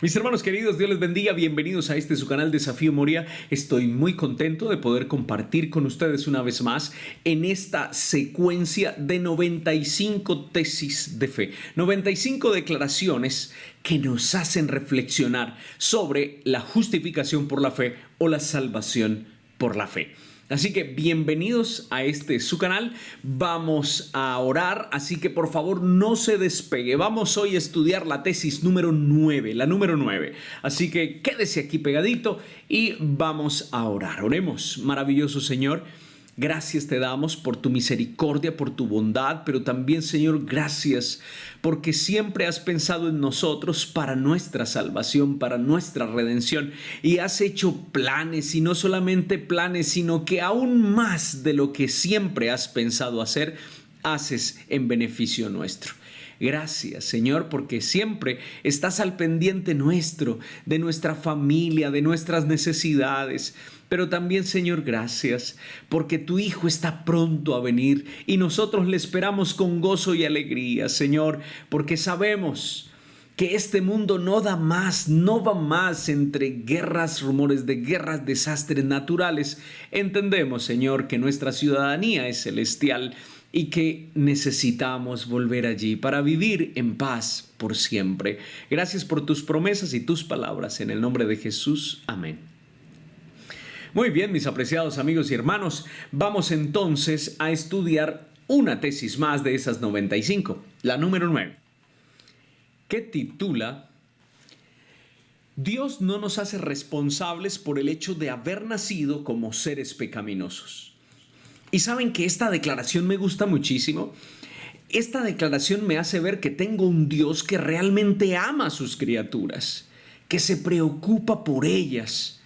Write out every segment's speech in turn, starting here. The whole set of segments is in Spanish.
Mis hermanos queridos, Dios les bendiga, bienvenidos a su canal Desafío Moria. Estoy muy contento de poder compartir con ustedes una vez más en esta secuencia de 95 tesis de fe, 95 declaraciones que nos hacen reflexionar sobre la justificación por la fe o la salvación por la fe. Así que bienvenidos a su canal, vamos a orar, así que por favor no se despegue, vamos hoy a estudiar la tesis número 9, la número 9, así que quédese aquí pegadito y vamos a orar. Oremos. Maravilloso Señor, gracias te damos por tu misericordia, por tu bondad, pero también, Señor, gracias porque siempre has pensado en nosotros para nuestra salvación, para nuestra redención, y has hecho planes, y no solamente planes, sino que aún más de lo que siempre has pensado hacer, haces en beneficio nuestro. Gracias, Señor, porque siempre estás al pendiente nuestro, de nuestra familia, de nuestras necesidades. Pero también, Señor, gracias, porque tu Hijo está pronto a venir y nosotros le esperamos con gozo y alegría, Señor, porque sabemos que este mundo no da más, no va más entre guerras, rumores de guerras, desastres naturales. Entendemos, Señor, que nuestra ciudadanía es celestial y que necesitamos volver allí para vivir en paz por siempre. Gracias por tus promesas y tus palabras. En el nombre de Jesús. Amén. Muy bien, mis apreciados amigos y hermanos, vamos entonces a estudiar una tesis más de esas 95, la número 9, que titula: Dios no nos hace responsables por el hecho de haber nacido como seres pecaminosos. Y saben que esta declaración me gusta muchísimo. Esta declaración me hace ver que tengo un Dios que realmente ama a sus criaturas, que se preocupa por ellas,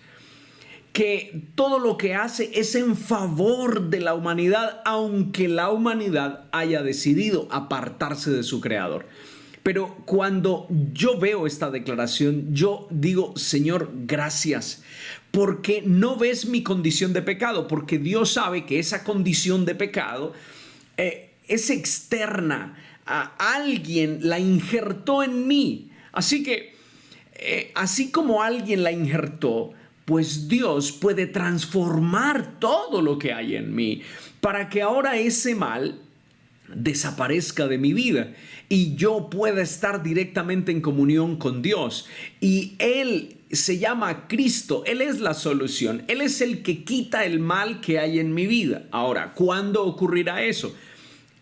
que todo lo que hace es en favor de la humanidad, aunque la humanidad haya decidido apartarse de su Creador. Pero cuando yo veo esta declaración, yo digo: Señor, gracias, porque no ves mi condición de pecado, porque Dios sabe que esa condición de pecado es externa, a alguien la injertó en mí. Así que, así como alguien la injertó, pues Dios puede transformar todo lo que hay en mí para que ahora ese mal desaparezca de mi vida y yo pueda estar directamente en comunión con Dios. Y Él se llama Cristo, Él es la solución, Él es el que quita el mal que hay en mi vida. Ahora, ¿cuándo ocurrirá eso?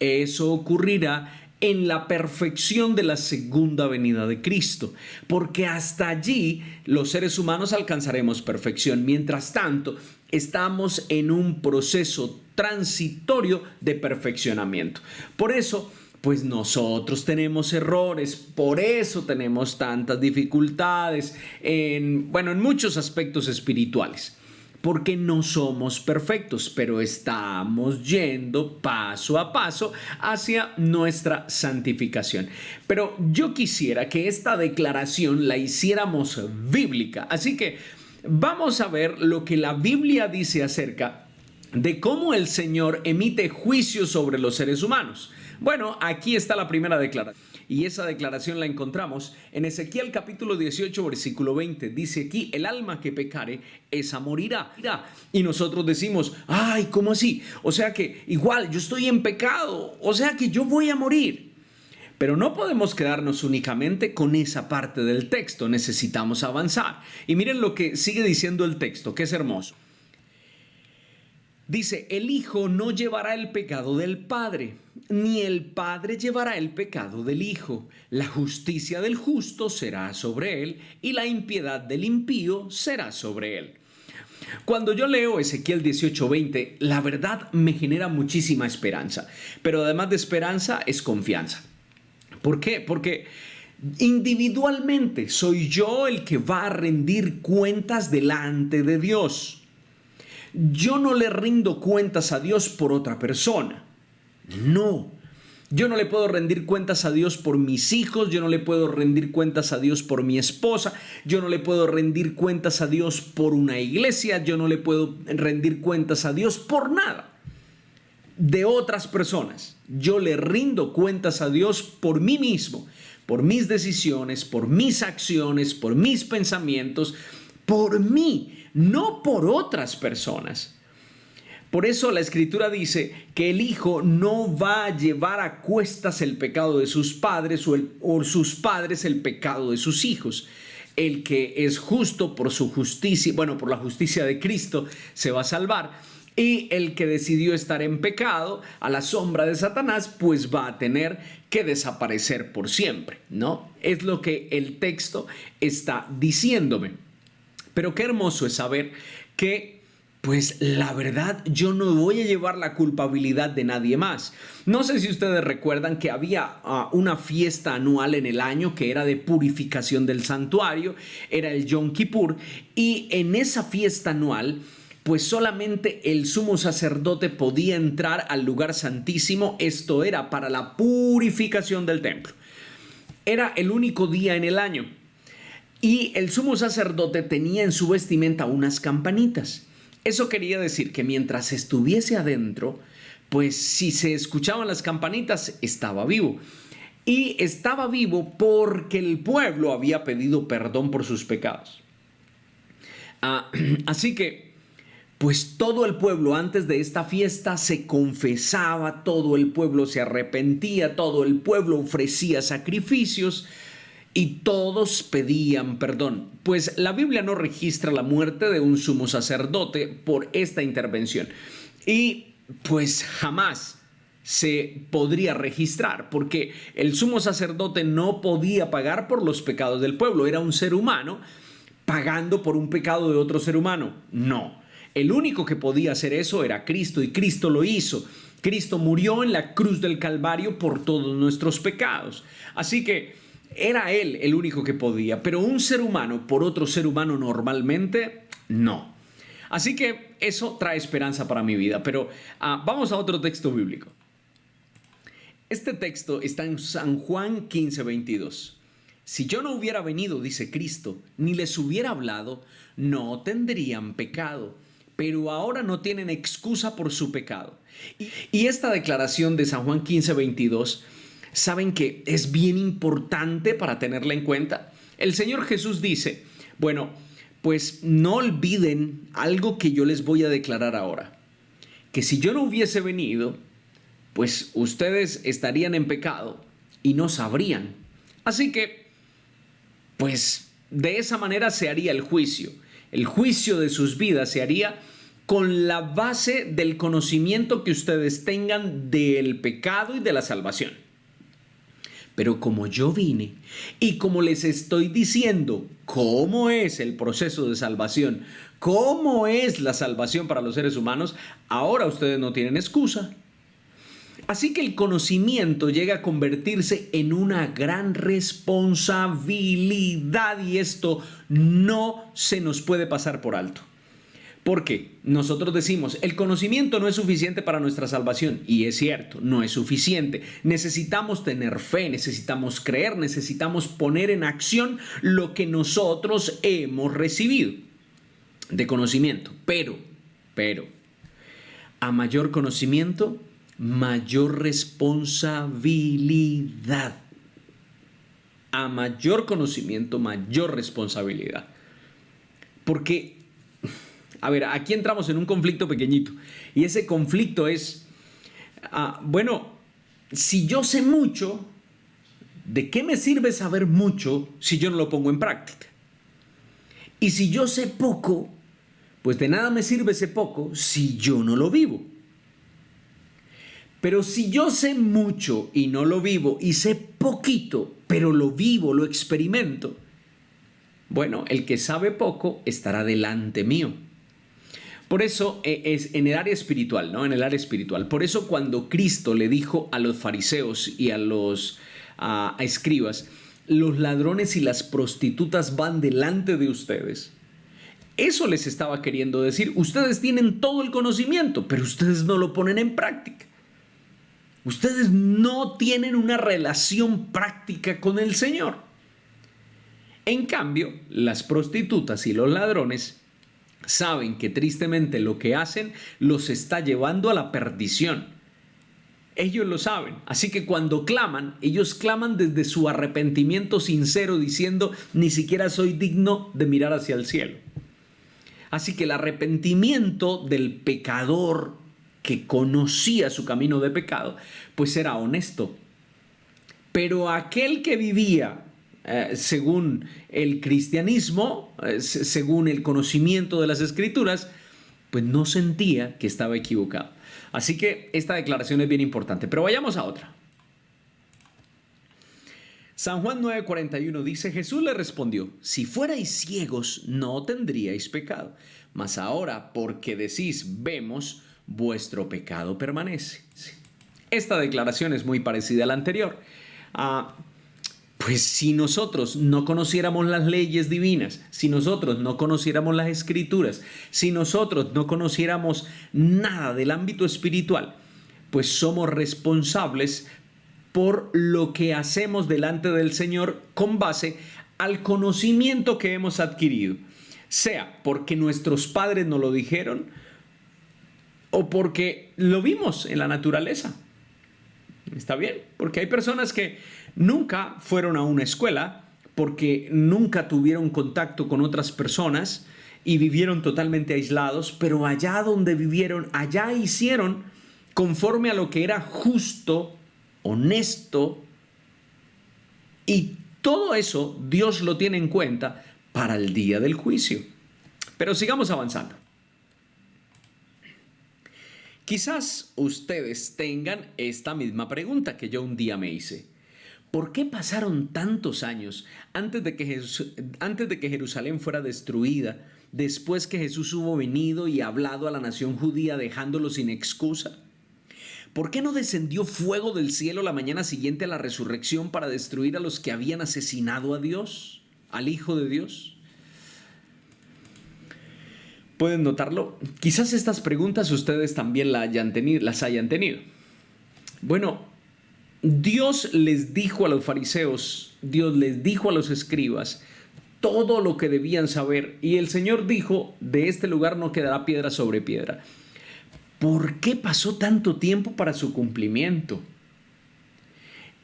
Eso ocurrirá en la perfección de la segunda venida de Cristo, porque hasta allí los seres humanos alcanzaremos perfección. Mientras tanto, estamos en un proceso transitorio de perfeccionamiento. Por eso, pues nosotros tenemos errores, por eso tenemos tantas dificultades en muchos aspectos espirituales. Porque no somos perfectos, pero estamos yendo paso a paso hacia nuestra santificación. Pero yo quisiera que esta declaración la hiciéramos bíblica. Así que vamos a ver lo que la Biblia dice acerca de cómo el Señor emite juicio sobre los seres humanos. Bueno, aquí está la primera declaración. Y esa declaración la encontramos en Ezequiel capítulo 18, versículo 20. Dice aquí: el alma que pecare, esa morirá. Y nosotros decimos: ay, ¿cómo así? O sea que igual yo estoy en pecado, o sea que yo voy a morir. Pero no podemos quedarnos únicamente con esa parte del texto, necesitamos avanzar. Y miren lo que sigue diciendo el texto, que es hermoso. Dice: el Hijo no llevará el pecado del Padre, ni el Padre llevará el pecado del Hijo. La justicia del justo será sobre él, y la impiedad del impío será sobre él. Cuando yo leo Ezequiel 18:20, la verdad me genera muchísima esperanza. Pero además de esperanza, es confianza. ¿Por qué? Porque individualmente soy yo el que va a rendir cuentas delante de Dios. Yo no le rindo cuentas a Dios por otra persona. No. Yo no le puedo rendir cuentas a Dios por mis hijos, yo no le puedo rendir cuentas a Dios por mi esposa, yo no le puedo rendir cuentas a Dios por una iglesia, yo no le puedo rendir cuentas a Dios por nada de otras personas. Yo le rindo cuentas a Dios por mí mismo, por mis decisiones, por mis acciones, por mis pensamientos, por mí, no por otras personas. Por eso la Escritura dice que el hijo no va a llevar a cuestas el pecado de sus padres o sus padres el pecado de sus hijos. El que es justo por su justicia, bueno, por la justicia de Cristo, se va a salvar. Y el que decidió estar en pecado, a la sombra de Satanás, pues va a tener que desaparecer por siempre, ¿no? Es lo que el texto está diciéndome. Pero qué hermoso es saber que, pues la verdad, yo no voy a llevar la culpabilidad de nadie más. No sé si ustedes recuerdan que había una fiesta anual en el año que era de purificación del santuario, era el Yom Kippur, y en esa fiesta anual, pues solamente el sumo sacerdote podía entrar al lugar santísimo. Esto era para la purificación del templo. Era el único día en el año. Y el sumo sacerdote tenía en su vestimenta unas campanitas. Eso quería decir que mientras estuviese adentro, pues si se escuchaban las campanitas, estaba vivo. Y estaba vivo porque el pueblo había pedido perdón por sus pecados. Así que, pues todo el pueblo antes de esta fiesta se confesaba, todo el pueblo se arrepentía, todo el pueblo ofrecía sacrificios y todos pedían perdón. Pues la Biblia no registra la muerte de un sumo sacerdote por esta intervención. Y pues jamás se podría registrar, porque el sumo sacerdote no podía pagar por los pecados del pueblo. Era un ser humano pagando por un pecado de otro ser humano. No. El único que podía hacer eso era Cristo, y Cristo lo hizo. Cristo murió en la cruz del Calvario por todos nuestros pecados. Así que era Él el único que podía, pero un ser humano por otro ser humano normalmente, no. Así que eso trae esperanza para mi vida, pero vamos a otro texto bíblico. Este texto está en San Juan 15:22. Si yo no hubiera venido, dice Cristo, ni les hubiera hablado, no tendrían pecado, pero ahora no tienen excusa por su pecado. Y esta declaración de San Juan 15:22, ¿saben que es bien importante para tenerla en cuenta? El Señor Jesús dice, bueno, pues no olviden algo que yo les voy a declarar ahora, que si yo no hubiese venido, pues ustedes estarían en pecado y no sabrían. Así que, pues de esa manera se haría el juicio. El juicio de sus vidas se haría con la base del conocimiento que ustedes tengan del pecado y de la salvación. Pero como yo vine y como les estoy diciendo cómo es el proceso de salvación, cómo es la salvación para los seres humanos, ahora ustedes no tienen excusa. Así que el conocimiento llega a convertirse en una gran responsabilidad, y esto no se nos puede pasar por alto. Porque nosotros decimos, el conocimiento no es suficiente para nuestra salvación, y es cierto, no es suficiente. Necesitamos tener fe, necesitamos creer, necesitamos poner en acción lo que nosotros hemos recibido de conocimiento. Pero, a mayor conocimiento, mayor responsabilidad. A mayor conocimiento, mayor responsabilidad. Porque, a ver, aquí entramos en un conflicto pequeñito. Y ese conflicto es, bueno, si yo sé mucho, ¿de qué me sirve saber mucho si yo no lo pongo en práctica? Y si yo sé poco, pues de nada me sirve ese poco si yo no lo vivo. Pero si yo sé mucho y no lo vivo, y sé poquito, pero lo vivo, lo experimento, bueno, el que sabe poco estará delante mío. Por eso es en el área espiritual, ¿no? En el área espiritual. Por eso cuando Cristo le dijo a los fariseos y a los escribas, los ladrones y las prostitutas van delante de ustedes, eso les estaba queriendo decir. Ustedes tienen todo el conocimiento, pero ustedes no lo ponen en práctica. Ustedes no tienen una relación práctica con el Señor. En cambio, las prostitutas y los ladrones saben que tristemente lo que hacen los está llevando a la perdición. Ellos lo saben. Así que cuando claman, ellos claman desde su arrepentimiento sincero, diciendo, ni siquiera soy digno de mirar hacia el cielo. Así que el arrepentimiento del pecador que conocía su camino de pecado, pues era honesto. Pero aquel que vivía según el cristianismo, según el conocimiento de las Escrituras, pues no sentía que estaba equivocado. Así que esta declaración es bien importante. Pero vayamos a otra. San Juan 9:41 dice, Jesús le respondió, si fuerais ciegos no tendríais pecado, mas ahora porque decís vemos, vuestro pecado permanece. Esta declaración es muy parecida a la anterior. Pues si nosotros no conociéramos las leyes divinas, si nosotros no conociéramos las Escrituras, si nosotros no conociéramos nada del ámbito espiritual, pues somos responsables por lo que hacemos delante del Señor con base al conocimiento que hemos adquirido, sea porque nuestros padres nos lo dijeron o porque lo vimos en la naturaleza. ¿Está bien? Porque hay personas que nunca fueron a una escuela porque nunca tuvieron contacto con otras personas y vivieron totalmente aislados, pero allá donde vivieron, allá hicieron conforme a lo que era justo, honesto, y todo eso Dios lo tiene en cuenta para el día del juicio. Pero sigamos avanzando. Quizás ustedes tengan esta misma pregunta que yo un día me hice. ¿Por qué pasaron tantos años antes de que Jerusalén fuera destruida, después que Jesús hubo venido y hablado a la nación judía dejándolo sin excusa? ¿Por qué no descendió fuego del cielo la mañana siguiente a la resurrección para destruir a los que habían asesinado a Dios, al Hijo de Dios? ¿Pueden notarlo? Quizás estas preguntas ustedes también las hayan tenido. Bueno, Dios les dijo a los fariseos, Dios les dijo a los escribas todo lo que debían saber, y el Señor dijo, de este lugar no quedará piedra sobre piedra. ¿Por qué pasó tanto tiempo para su cumplimiento?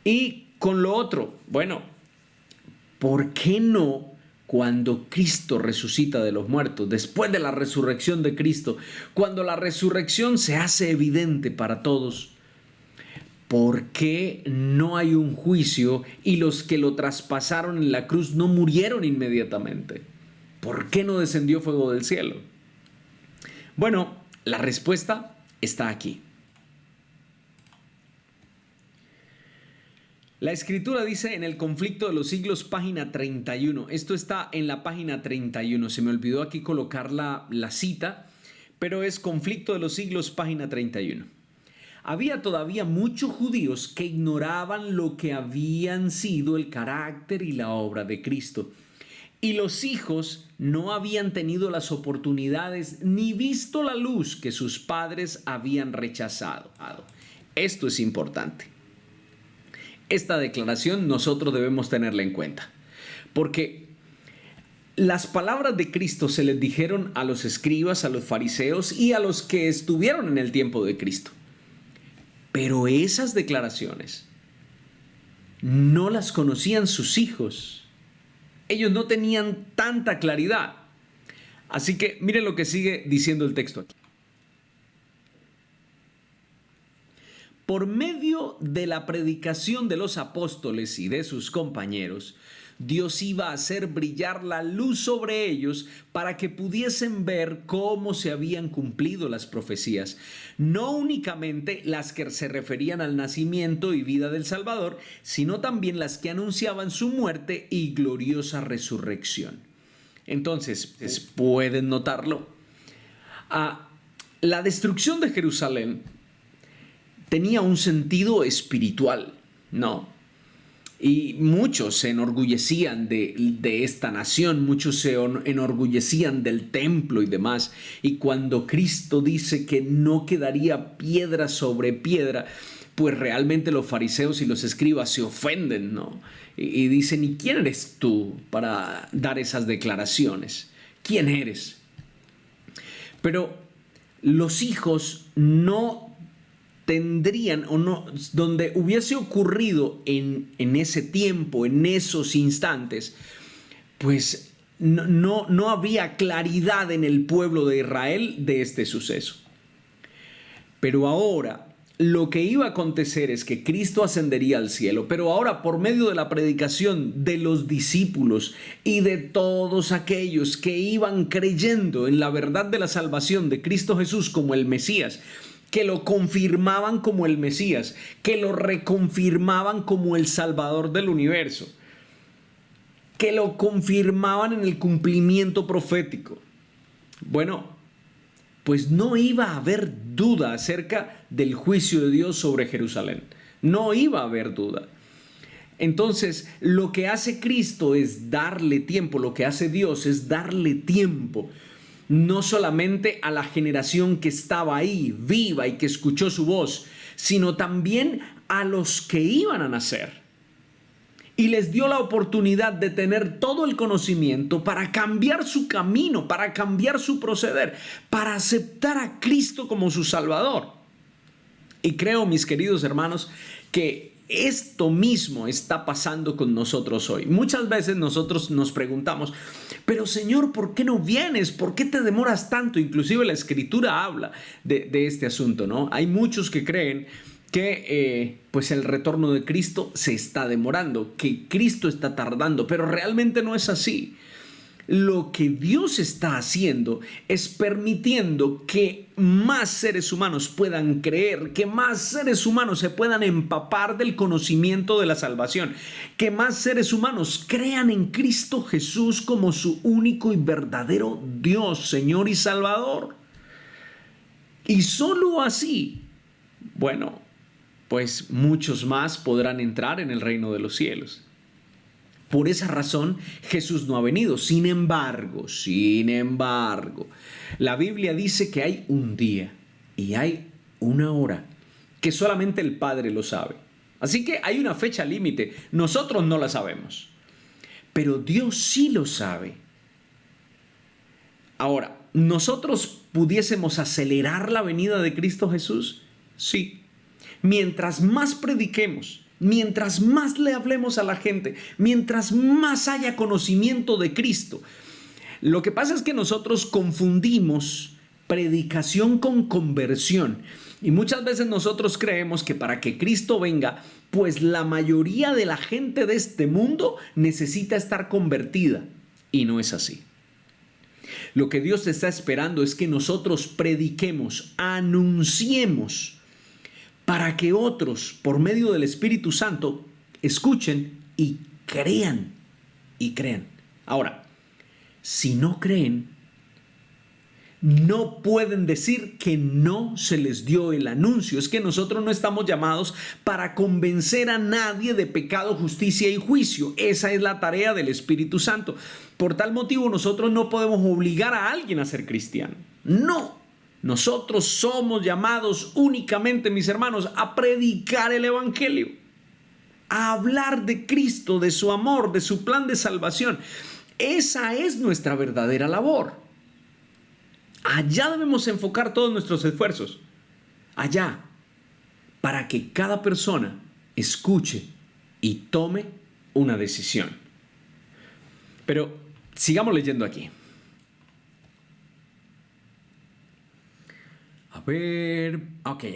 Y con lo otro, bueno, ¿por qué no cuando Cristo resucita de los muertos, después de la resurrección de Cristo, cuando la resurrección se hace evidente para todos, ¿por qué no hay un juicio y los que lo traspasaron en la cruz no murieron inmediatamente? ¿Por qué no descendió fuego del cielo? Bueno, la respuesta está aquí. La Escritura dice en el conflicto de los siglos, página 31. Esto está en la página 31. Se me olvidó aquí colocar la cita, pero es conflicto de los siglos, página 31. Había todavía muchos judíos que ignoraban lo que habían sido el carácter y la obra de Cristo. Y los hijos no habían tenido las oportunidades ni visto la luz que sus padres habían rechazado. Esto es importante. Esta declaración nosotros debemos tenerla en cuenta, porque las palabras de Cristo se les dijeron a los escribas, a los fariseos y a los que estuvieron en el tiempo de Cristo. Pero esas declaraciones no las conocían sus hijos. Ellos no tenían tanta claridad. Así que miren lo que sigue diciendo el texto aquí. Por medio de la predicación de los apóstoles y de sus compañeros, Dios iba a hacer brillar la luz sobre ellos para que pudiesen ver cómo se habían cumplido las profecías, no únicamente las que se referían al nacimiento y vida del Salvador, sino también las que anunciaban su muerte y gloriosa resurrección. Entonces, ¿pueden notarlo? La destrucción de Jerusalén tenía un sentido espiritual, ¿no? Y muchos se enorgullecían de esta nación, muchos se enorgullecían del templo y demás. Y cuando Cristo dice que no quedaría piedra sobre piedra, pues realmente los fariseos y los escribas se ofenden, ¿no? Y dicen, ¿y quién eres tú para dar esas declaraciones? ¿Quién eres? Pero los hijos no tendrían o no, donde hubiese ocurrido en ese tiempo, en esos instantes, pues no había claridad en el pueblo de Israel de este suceso. Pero ahora lo que iba a acontecer es que Cristo ascendería al cielo, pero ahora por medio de la predicación de los discípulos y de todos aquellos que iban creyendo en la verdad de la salvación de Cristo Jesús como el Mesías, que lo confirmaban como el Mesías, que lo reconfirmaban como el Salvador del universo, que lo confirmaban en el cumplimiento profético. Bueno, pues no iba a haber duda acerca del juicio de Dios sobre Jerusalén. No iba a haber duda. Entonces, lo que hace Cristo es darle tiempo, lo que hace Dios es darle tiempo, no solamente a la generación que estaba ahí, viva y que escuchó su voz, sino también a los que iban a nacer. Y les dio la oportunidad de tener todo el conocimiento para cambiar su camino, para cambiar su proceder, para aceptar a Cristo como su Salvador. Y creo, mis queridos hermanos, que esto mismo está pasando con nosotros hoy. Muchas veces nosotros nos preguntamos, pero Señor, ¿por qué no vienes? ¿Por qué te demoras tanto? Inclusive la Escritura habla de este asunto, ¿no? Hay muchos que creen que pues el retorno de Cristo se está demorando, que Cristo está tardando, pero realmente no es así. Lo que Dios está haciendo es permitiendo que más seres humanos puedan creer, que más seres humanos se puedan empapar del conocimiento de la salvación, que más seres humanos crean en Cristo Jesús como su único y verdadero Dios, Señor y Salvador. Y solo así, bueno, pues muchos más podrán entrar en el reino de los cielos. Por esa razón Jesús no ha venido. Sin embargo, la Biblia dice que hay un día y hay una hora que solamente el Padre lo sabe. Así que hay una fecha límite. Nosotros no la sabemos, pero Dios sí lo sabe. Ahora, ¿nosotros pudiésemos acelerar la venida de Cristo Jesús? Sí. Mientras más prediquemos, mientras más le hablemos a la gente, mientras más haya conocimiento de Cristo. Lo que pasa es que nosotros confundimos predicación con conversión. Y muchas veces nosotros creemos que para que Cristo venga, pues la mayoría de la gente de este mundo necesita estar convertida. Y no es así. Lo que Dios está esperando es que nosotros prediquemos, anunciemos, para que otros, por medio del Espíritu Santo, escuchen y crean. Ahora, si no creen, no pueden decir que no se les dio el anuncio. Es que nosotros no estamos llamados para convencer a nadie de pecado, justicia y juicio. Esa es la tarea del Espíritu Santo. Por tal motivo, nosotros no podemos obligar a alguien a ser cristiano. No. Nosotros somos llamados únicamente, mis hermanos, a predicar el Evangelio, a hablar de Cristo, de su amor, de su plan de salvación. Esa es nuestra verdadera labor. Allá debemos enfocar todos nuestros esfuerzos. Allá, para que cada persona escuche y tome una decisión. Pero sigamos leyendo aquí.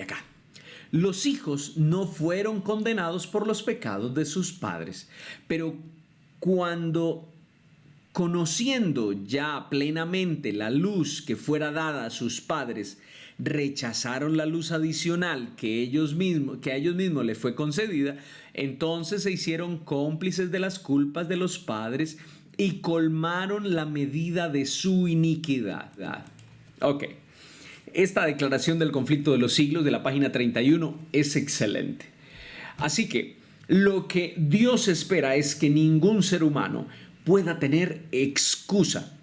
Acá. Los hijos no fueron condenados por los pecados de sus padres, pero cuando, conociendo ya plenamente la luz que fuera dada a sus padres, rechazaron la luz adicional que a ellos mismos les fue concedida, entonces se hicieron cómplices de las culpas de los padres y colmaron la medida de su iniquidad. Ok. Esta declaración del conflicto de los siglos de la página 31 es excelente. Así que lo que Dios espera es que ningún ser humano pueda tener excusa.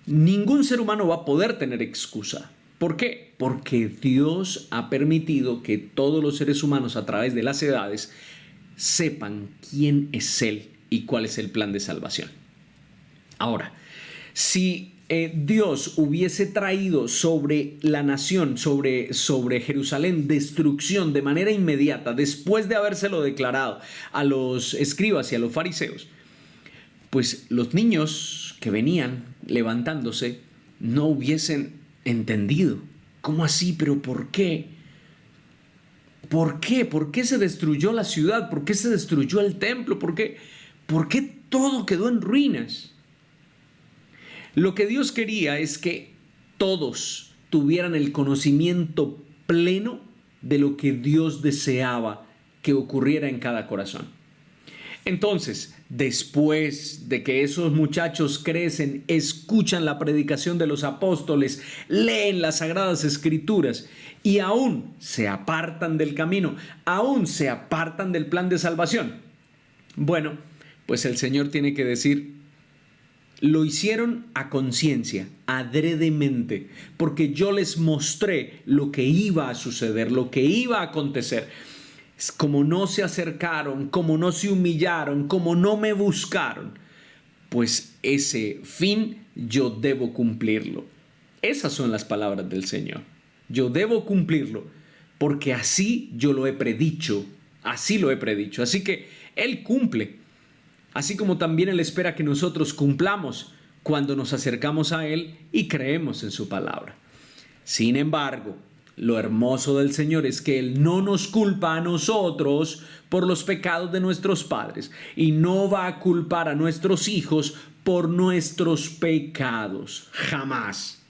Ningún ser humano va a poder tener excusa. ¿Por qué? Porque Dios ha permitido que todos los seres humanos a través de las edades sepan quién es Él y cuál es el plan de salvación. Ahora, si Dios hubiese traído sobre la nación, sobre Jerusalén, destrucción de manera inmediata, después de habérselo declarado a los escribas y a los fariseos, pues los niños que venían levantándose no hubiesen entendido. ¿Cómo así? ¿Pero por qué? ¿Por qué? ¿Por qué se destruyó la ciudad? ¿Por qué se destruyó el templo? ¿Por qué todo quedó en ruinas? Lo que Dios quería es que todos tuvieran el conocimiento pleno de lo que Dios deseaba que ocurriera en cada corazón. Entonces, después de que esos muchachos crecen, escuchan la predicación de los apóstoles, leen las Sagradas Escrituras y aún se apartan del camino, aún se apartan del plan de salvación. Bueno, pues el Señor tiene que decir: lo hicieron a conciencia, adredemente, porque yo les mostré lo que iba a suceder, lo que iba a acontecer. Como no se acercaron, como no se humillaron, como no me buscaron, pues ese fin yo debo cumplirlo. Esas son las palabras del Señor. Yo debo cumplirlo, porque así yo lo he predicho, así lo he predicho. Así que Él cumple. Así como también Él espera que nosotros cumplamos cuando nos acercamos a Él y creemos en su palabra. Sin embargo, lo hermoso del Señor es que Él no nos culpa a nosotros por los pecados de nuestros padres y no va a culpar a nuestros hijos por nuestros pecados, jamás.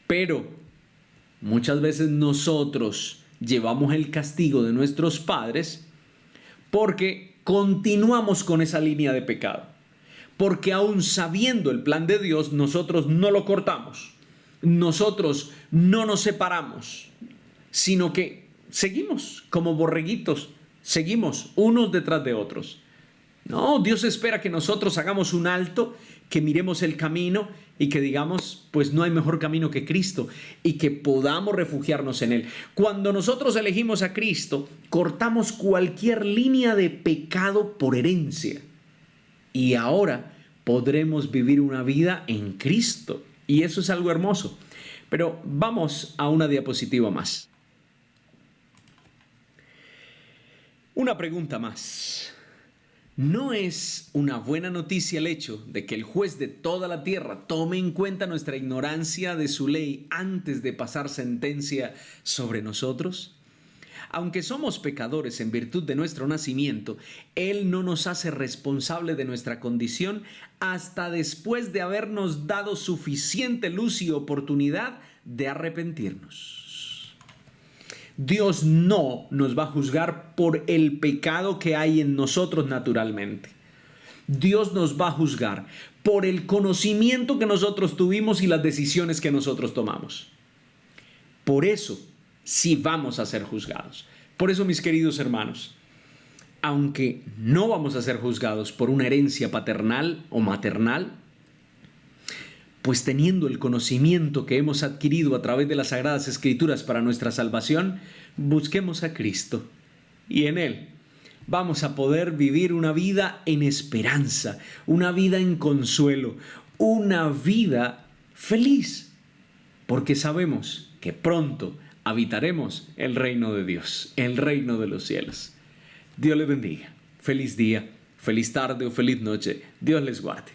Pero muchas veces nosotros llevamos el castigo de nuestros padres porque continuamos con esa línea de pecado. Porque aún sabiendo el plan de Dios, nosotros no lo cortamos. Nosotros no nos separamos, sino que seguimos como borreguitos, seguimos unos detrás de otros. No, Dios espera que nosotros hagamos un alto, que miremos el camino y que digamos, pues no hay mejor camino que Cristo y que podamos refugiarnos en Él. Cuando nosotros elegimos a Cristo, cortamos cualquier línea de pecado por herencia y ahora podremos vivir una vida en Cristo. Y eso es algo hermoso. Pero vamos a una diapositiva más. Una pregunta más. ¿No es una buena noticia el hecho de que el juez de toda la tierra tome en cuenta nuestra ignorancia de su ley antes de pasar sentencia sobre nosotros? Aunque somos pecadores en virtud de nuestro nacimiento, Él no nos hace responsable de nuestra condición hasta después de habernos dado suficiente luz y oportunidad de arrepentirnos. Dios no nos va a juzgar por el pecado que hay en nosotros naturalmente. Dios nos va a juzgar por el conocimiento que nosotros tuvimos y las decisiones que nosotros tomamos. Por eso, sí vamos a ser juzgados. Por eso, mis queridos hermanos, aunque no vamos a ser juzgados por una herencia paternal o maternal, pues teniendo el conocimiento que hemos adquirido a través de las Sagradas Escrituras para nuestra salvación, busquemos a Cristo y en Él vamos a poder vivir una vida en esperanza, una vida en consuelo, una vida feliz, porque sabemos que pronto habitaremos el reino de Dios, el reino de los cielos. Dios les bendiga. Feliz día, feliz tarde o feliz noche. Dios les guarde.